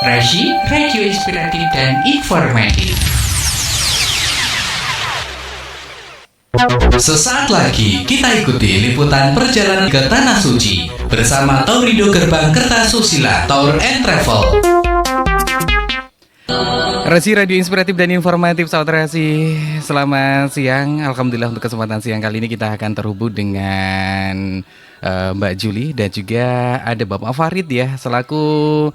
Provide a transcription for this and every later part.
Rashi, radio inspiratif dan informatif. Sesaat lagi kita ikuti liputan perjalanan ke Tanah Suci bersama Taurindo Gerbang Kertasusila Tour and Travel. Rasi Radio Inspiratif dan Informatif, saudara Rasi. Selamat siang. Alhamdulillah untuk kesempatan siang kali ini kita akan terhubung dengan Mbak Juli dan juga ada Bapak Farid ya selaku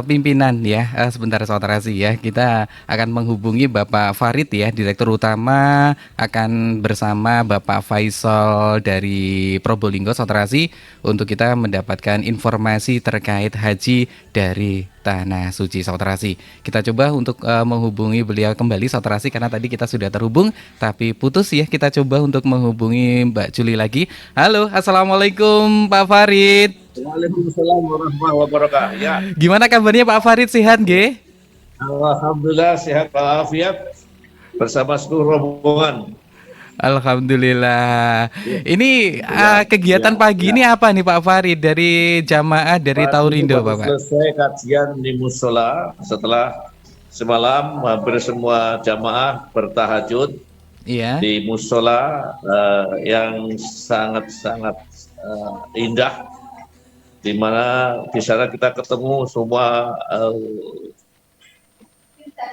pimpinan ya. Sebentar saudara Rasi ya, kita akan menghubungi Bapak Farid ya, Direktur Utama, akan bersama Bapak Faisal dari Probolinggo saudara Rasi untuk kita mendapatkan informasi terkait haji dari Tanah Suci saudara Rasi. Kita coba untuk menghubungi beliau kembali saudara Rasi karena tadi kita sudah terhubung tapi putus ya. Kita coba untuk menghubungi Mbak Juli lagi. Halo, assalamualaikum Pak Farid. Waalaikumsalam warahmatullahi wabarakatuh. Ya, Gimana kabarnya Pak Farid, sehat nggih? alhamdulillah sehat walafiat bersama seluruh rombongan. Alhamdulillah. Ini kegiatan Ya, pagi ya. ini apa nih Pak Farid dari jamaah dari Pagi ini Taurindo baru Bapak? selesai kajian di musola setelah semalam hampir semua jamaah bertahajud Iya. di musola yang sangat-sangat indah, di mana di sana kita ketemu semua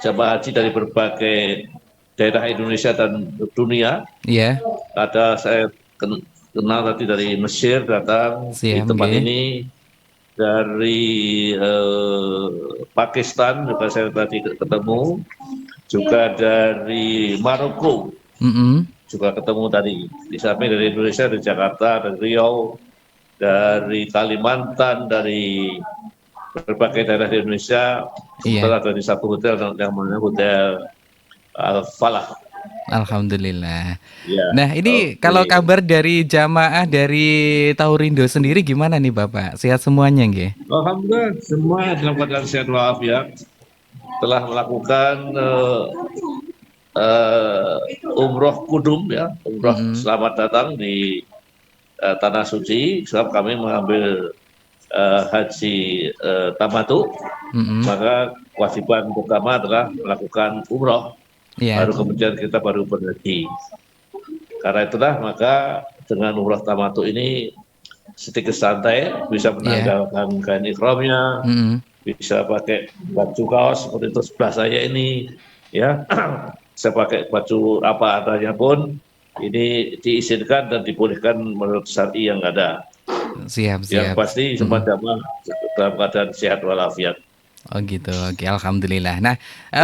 jamaah haji dari berbagai daerah Indonesia dan dunia. Iya. Ada saya kenal tadi dari Mesir datang di Siap tempat nggih. ini, dari Pakistan juga saya tadi ketemu, juga dari Maroko juga ketemu tadi. Di samping dari Indonesia, dari Jakarta, dari Riau, dari Kalimantan, dari berbagai daerah di Indonesia. Iya. Sementara ada di satu hotel yang namanya Hotel Al-Falah. Alhamdulillah. Ya, Nah, ini oke. kalau kabar dari jamaah dari Taurindo sendiri gimana nih Bapak? Sehat semuanya nggih? Alhamdulillah semua dalam keadaan sehat walafiat, telah melakukan umroh kudum ya, umroh selamat datang di Tanah Suci. Sebab kami mengambil haji tamattu, maka kewajiban pertama adalah melakukan umroh, Iya. baru kemudian kita baru berhaji. Karena itulah maka dengan umroh tamattu ini sedikit santai, bisa menanggalkan kain ihramnya, bisa pakai baju kaos seperti itu sebelah saya ini, ya. Saya pakai baju apa adanya pun ini diizinkan dan dibolehkan menurut syar'i yang ada. Siap, Yang siap. pasti semua jamaah dalam keadaan sehat walafiat. Oh gitu, oke, alhamdulillah. Nah,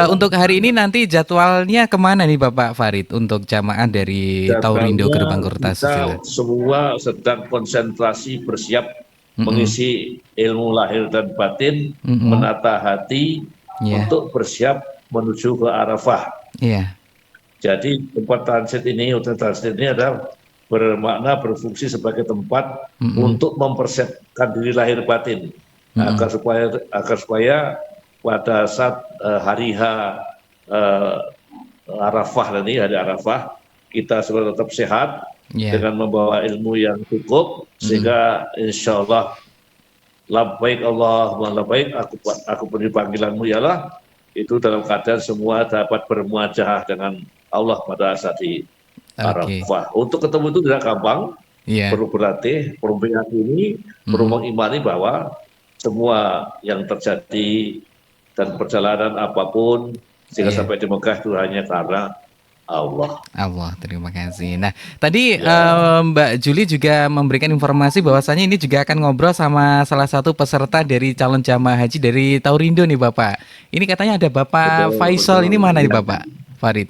untuk hari ini nanti jadwalnya kemana nih Bapak Farid untuk jamaah dari Taurindo Gerbang Jadwalnya Kertasusila? kita semua sedang konsentrasi bersiap mengisi ilmu lahir dan batin, menata hati Iya. untuk bersiap menuju ke Arafah. Iya. Jadi tempat transit ini, hotel transit ini adalah bermakna berfungsi sebagai tempat untuk mempersiapkan diri lahir batin, agar supaya pada saat hari H Arafah nanti, hari Arafah, kita semua tetap sehat Iya. dengan membawa ilmu yang cukup, sehingga insya Allah labbaik Allahumma labbaik, aku beri panggilanmu ya Allah, itu dalam keadaan semua dapat bermuajahah dengan Allah pada saat di Oke. Arafah. Untuk ketemu itu tidak gampang, Iya. perlu berlatih, perlu meyakini, perlu mengimani bahwa semua yang terjadi dan perjalanan apapun sehingga Iya. sampai di Mekah itu hanya karena Allah. Allah, terima kasih. Nah, tadi Mbak Juli juga memberikan informasi bahwasanya ini juga akan ngobrol sama salah satu peserta dari calon jamaah haji dari Taurindo nih Bapak. Ini katanya ada Bapak Betul, Faisal, betul. ini mana nih Ya. Bapak Farid?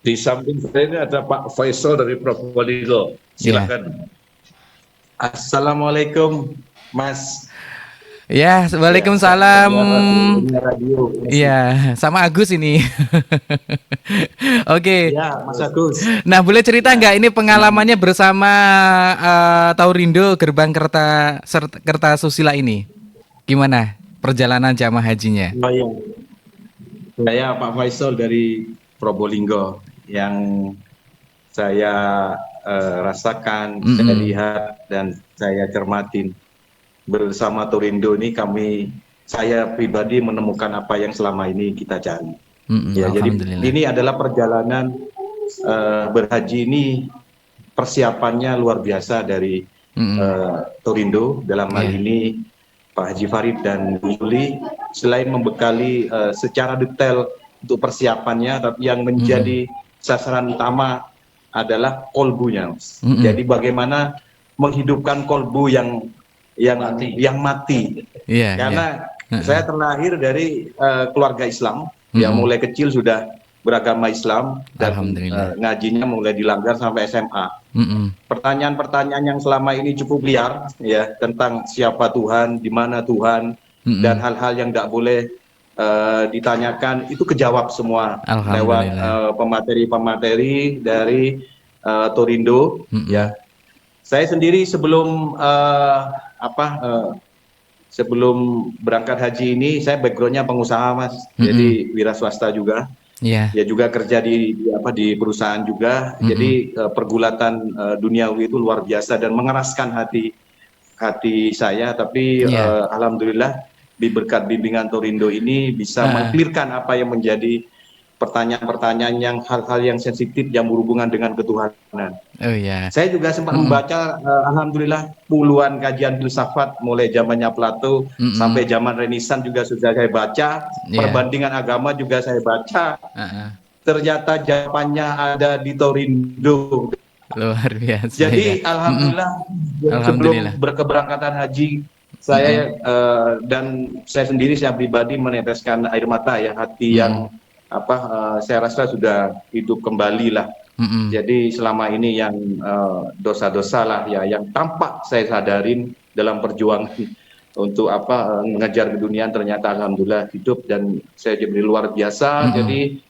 Di samping saya ini ada Pak Faisal dari Probolinggo. Silakan. Assalamualaikum, Mas. Ya, waalaikumsalam. Radio. Iya, sama Agus ini. Oke. Ya, Mas Agus. Nah, boleh cerita nggak ini pengalamannya bersama Taurindo Gerbang Kertasusila ini? Gimana perjalanan jamaah hajinya? Oh iya. Saya Pak Faisal dari Probolinggo yang saya rasakan, saya lihat dan saya cermatin bersama Taurindo ini kami saya pribadi menemukan apa yang selama ini kita cari. Ya, jadi Alhamdulillah. ini adalah perjalanan berhaji ini, persiapannya luar biasa dari Torindo dalam hal ini Pak Haji Farid dan Bu Juli, selain membekali secara detail untuk persiapannya, tapi yang menjadi sasaran utama adalah kolbunya. Jadi bagaimana menghidupkan kolbu yang mati. Karena saya terlahir dari keluarga Islam, yang mulai kecil sudah beragama Islam dan ngajinya mulai dilanggar sampai SMA. Pertanyaan-pertanyaan yang selama ini cukup liar ya tentang siapa Tuhan, di mana Tuhan, dan hal-hal yang tidak boleh ditanyakan itu kejawab semua lewat pemateri-pemateri dari Torindo. Ya, saya sendiri sebelum sebelum berangkat haji ini, saya backgroundnya pengusaha, Mas. Jadi wira swasta juga. Ya juga kerja di perusahaan juga. Jadi pergulatan duniawi itu luar biasa dan mengeraskan hati saya. Tapi alhamdulillah di berkat bimbingan Torindo ini bisa mengklirkan apa yang menjadi pertanyaan-pertanyaan yang hal-hal yang sensitif yang berhubungan dengan ketuhanan. Saya juga sempat membaca alhamdulillah puluhan kajian filsafat mulai zamannya Plato sampai zaman Renaissance juga sudah saya baca. Perbandingan agama juga saya baca. Ternyata jawabannya ada di Torindo. Luar biasa. Jadi alhamdulillah sebelum berkeberangkatan haji saya dan saya sendiri saya pribadi meneteskan air mata ya, hati yang saya rasa sudah hidup kembali lah. Jadi selama ini yang dosa-dosa lah ya yang tampak saya sadarin dalam perjuangan untuk mengejar keduniaan, ternyata alhamdulillah hidup dan saya jadi luar biasa. Jadi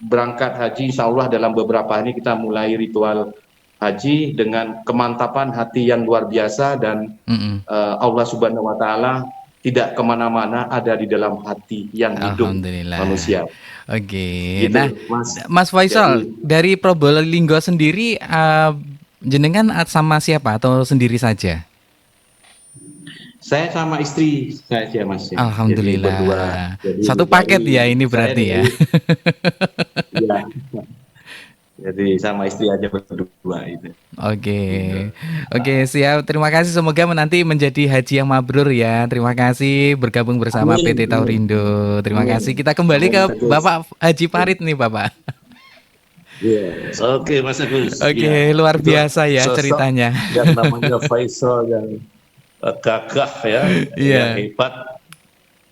berangkat haji insya Allah dalam beberapa hari kita mulai ritual haji dengan kemantapan hati yang luar biasa dan Allah Subhanahu Wa Taala tidak kemana-mana, ada di dalam hati yang hidup manusia. Gitu, nah Mas Faisal, dari Probolinggo sendiri jenengan sama siapa atau sendiri saja? Saya sama istri saya, Mas. Alhamdulillah. Jadi berdua. Satu paket ya ini berarti ya. Jadi sama istri aja berdua itu. Oke, siap. Terima kasih. Semoga nanti menjadi haji yang mabrur ya. Terima kasih bergabung bersama PT Taurindo. Terima kasih. Kita kembali ke Bapak Haji Farid nih, Bapak. Oke, Mas Agus. Luar biasa ya ceritanya. Yang namanya Faisal yang gagah ya, yang hebat,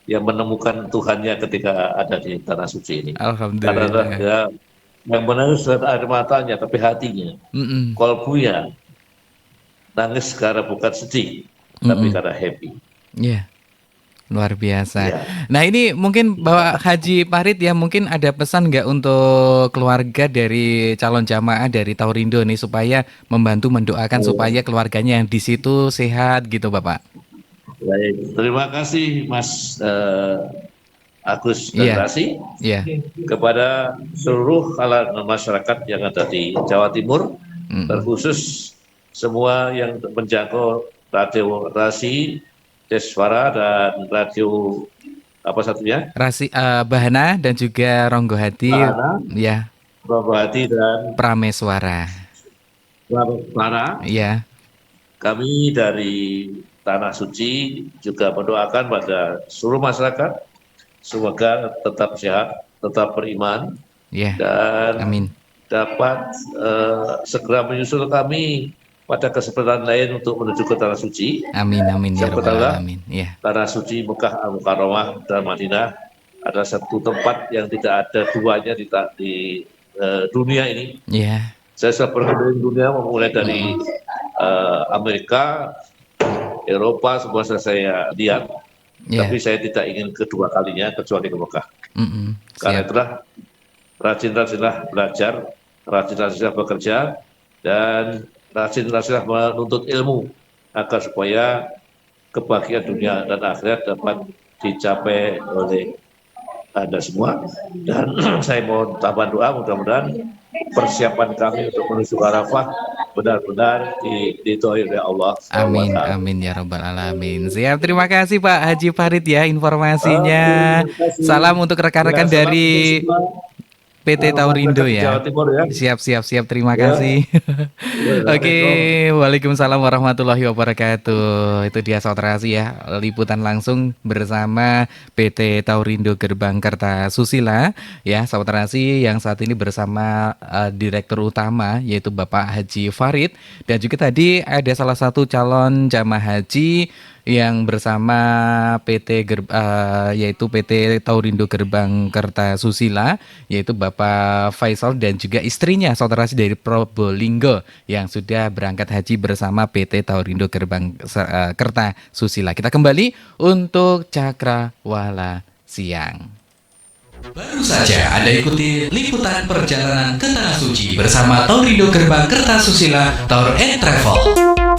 yang menemukan Tuhannya ketika ada di tanah suci ini. Alhamdulillah. Karena yang menangis air matanya, tapi hatinya, kolbunya nangis karena bukan sedih, tapi karena happy. Luar biasa. Nah ini mungkin Bapak Haji Farid ya, mungkin ada pesan nggak untuk keluarga dari calon jamaah dari Taurindo nih supaya membantu mendoakan supaya keluarganya yang di situ sehat gitu, Bapak. Baik, terima kasih Mas Agus Generasi kepada seluruh kalangan masyarakat yang ada di Jawa Timur, terkhusus semua yang menjangkau radio Rasi, Deswara dan radio apa satunya? Rasi Bahana dan juga Ronggo Hati, Ronggo Hati dan Prameswara. Kami dari Tanah Suci juga mendoakan pada seluruh masyarakat semoga tetap sehat, tetap beriman, dan dapat segera menyusul kami pada kesempatan lain untuk menuju ke Tanah Suci. Amin ya rabbal alamin. Tanah Suci Mekah Al-Mukarramah dan Madinah adalah satu tempat yang tidak ada duanya di dunia ini. Saya sudah berkeliling dunia mulai dari Amerika, Eropa, semua saya lihat. Tapi saya tidak ingin kedua kalinya kecuali ke Mekah. Karena itulah rajin-rajinlah belajar, rajin-rajinlah bekerja, dan rajin-rajinlah menuntut ilmu agar supaya kebahagiaan dunia dan akhirat dapat dicapai oleh ada semua, dan saya mohon tambah doa mudah-mudahan persiapan kami untuk menuju Arafah benar-benar ditolerir oleh Allah Amin, SWT. amin ya robbal alamin. Siap, terima kasih Pak Haji Farid ya informasinya. Terima kasih. Salam untuk rekan-rekan Ya, salam dari untuk semua PT Taurindo masyarakat di Jawa ya. Timur ya. Siap, terima Ya. kasih. Oke, Assalamualaikum. waalaikumsalam warahmatullahi wabarakatuh. Itu dia saudara ya, liputan langsung bersama PT Taurindo Gerbang Kertasusila ya, saudara yang saat ini bersama Direktur Utama yaitu Bapak Haji Farid, dan juga tadi ada salah satu calon jamaah haji yang bersama yaitu PT Taurindo Gerbang Kertasusila, yaitu Bapak Faisal dan juga istrinya saudara dari Probolinggo yang sudah berangkat haji bersama PT Taurindo Gerbang Kertasusila. Kita kembali untuk Cakrawala Siang. Baru saja Anda ikuti liputan perjalanan ke Tanah Suci bersama Taurindo Gerbang Kertasusila Tour and Travel.